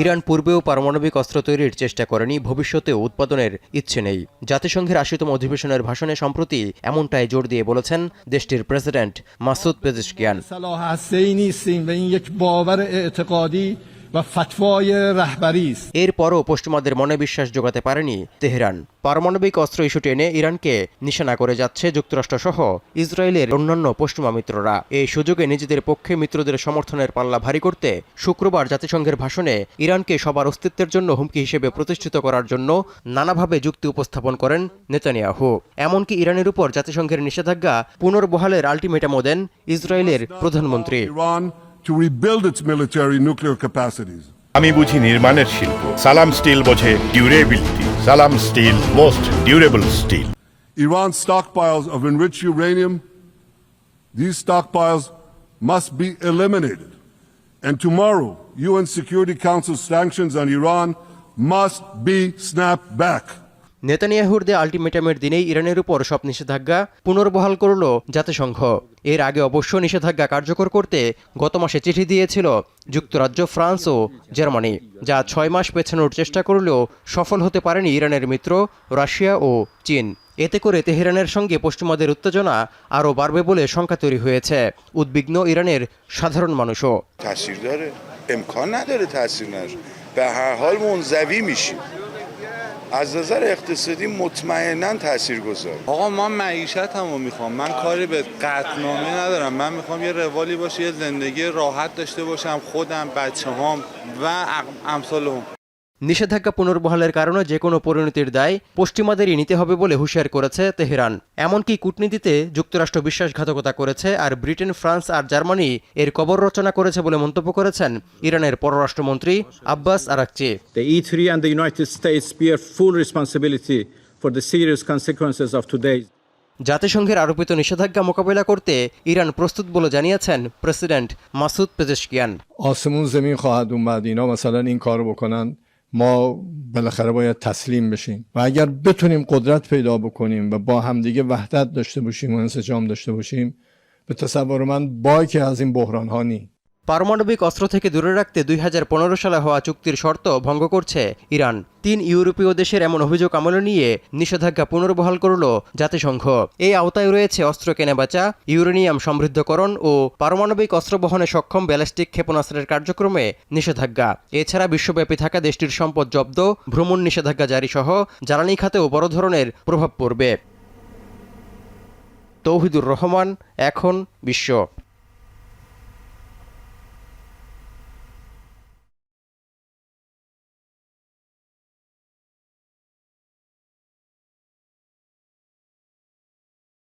Iran পূর্বেও পারমাণবিক অস্ত্র তৈরির চেষ্টা করেনি, ভবিষ্যতেও উৎপাদনের ইচ্ছে নেই। জাতিসংঘের ৮০তম অধিবেশনের ভাষণে সম্প্রতি এমনটাই জোর দিয়ে বলেছেন দেশটির প্রেসিডেন্ট মাসুদ পেজেশকিয়ান। এরপরও পশ্চিমাদের মনে বিশ্বাস জোগাতে পারেনি তেহরান। পারমাণবিক অস্ত্র ইস্যু টেনে ইরানকে নিশানা করে যাচ্ছে যুক্তরাষ্ট্রসহ ইসরায়েলের অন্যান্য পশ্চিমা মিত্ররা। এই সুযোগে নিজেদের পক্ষে মিত্রদের সমর্থনের পাল্লা ভারী করতে শুক্রবার জাতিসংঘের ভাষণে ইরানকে সবার অস্তিত্বের জন্য হুমকি হিসেবে প্রতিষ্ঠিত করার জন্য নানাভাবে যুক্তি উপস্থাপন করেন নেতানিয়াহু। এমনকি ইরানের উপর জাতিসংঘের নিষেধাজ্ঞা পুনর্বহালের আলটিমেটামও দেন ইসরায়েলের প্রধানমন্ত্রী। To rebuild its military nuclear capacities. আমি বুঝি নির্মাণের শিল্প, সালাম স্টিল বোঝে durability. Salam steel, most durable steel. Iran's stockpiles of enriched uranium, these stockpiles must be eliminated. And tomorrow, UN Security Council sanctions on Iran must be snapped back. নেতানিয়াহুর দেয়া আলটিমেটামের দিনেই ইরানের উপর সব নিষেধাজ্ঞা পুনর্বহাল করল জাতিসংঘ। এর আগে অবশ্য নিষেধাজ্ঞা কার্যকর করতে গত মাসে চিঠি দিয়েছিল যুক্তরাজ্য, ফ্রান্স ও জার্মানি, যা ৬ মাস পেছানোর চেষ্টা করলেও সফল হতে পারেনি ইরানের মিত্র রাশিয়া ও চীন। এতে করে তেহরানের সঙ্গে পশ্চিমাদের উত্তেজনা আরও বাড়বে বলে শঙ্কা তৈরি হয়েছে। উদ্বিগ্ন ইরানের সাধারণ মানুষও। از نظر اقتصادی مطمئناً تاثیرگذار. آقا من معیشتمو میخوام، من کاری به قطعنامه ندارم، من میخوام یه روالی باشه، یه زندگی راحت داشته باشم، خودم، بچه‌هام و امثالهم. নিষেধাজ্ঞা পুনর্বহালের কারণে যে কোনো পরিণতির দায় পশ্চিমাদেরই নিতে হবে বলে হুঁশিয়ার করেছে তেহরান। এমনকি কূটনীতিতে যুক্তরাষ্ট্র বিশ্বাসঘাতকতা করেছে, আর ব্রিটেন, ফ্রান্স আর জার্মানি এর কবর রচনা করেছে বলে মন্তব্য করেছেন ইরানের পররাষ্ট্রমন্ত্রী Abbas Araghchi. The E3 and the United States bear full responsibility for the serious consequences of today. জাতিসংঘের আরোপিত নিষেধাজ্ঞা মোকাবিলা করতে ইরান প্রস্তুত বলে জানিয়েছেন প্রেসিডেন্ট মাসুদ পেজেশকিয়ান। آسمون زمین خواهد اومد اینا مثلا این کارو بکنن ما بالاخره باید تسلیم بشیم و اگر بتونیم قدرت پیدا بکنیم و با همدیگه وحدت داشته باشیم و انسجام داشته باشیم به تصور من باکی از این بحران ها نی. পারমাণবিক অস্ত্র থেকে দূরে রাখতে ২০১৫ সালে হওয়া চুক্তির শর্ত ভঙ্গ করছে ইরান। ৩ ইউরোপীয় দেশের এমন অভিযোগ আমলে নিয়ে নিষেধাজ্ঞা পুনর্বহাল করল জাতিসংঘ। এই আওতায় রয়েছে অস্ত্র কেনাবেচা, ইউরেনিয়াম সমৃদ্ধকরণ ও পারমাণবিক অস্ত্র বহনে সক্ষম ব্যালিস্টিক ক্ষেপণাস্ত্রের কার্যক্রমে নিষেধাজ্ঞা। এছাড়া বিশ্বব্যাপী থাকা দেশটির সম্পদ জব্দ, ভ্রমণ নিষেধাজ্ঞা জারি সহ জ্বালানি খাতেও বড় ধরনের প্রভাব পড়বে। তৌহিদুর রহমান, এখন বিশ্ব।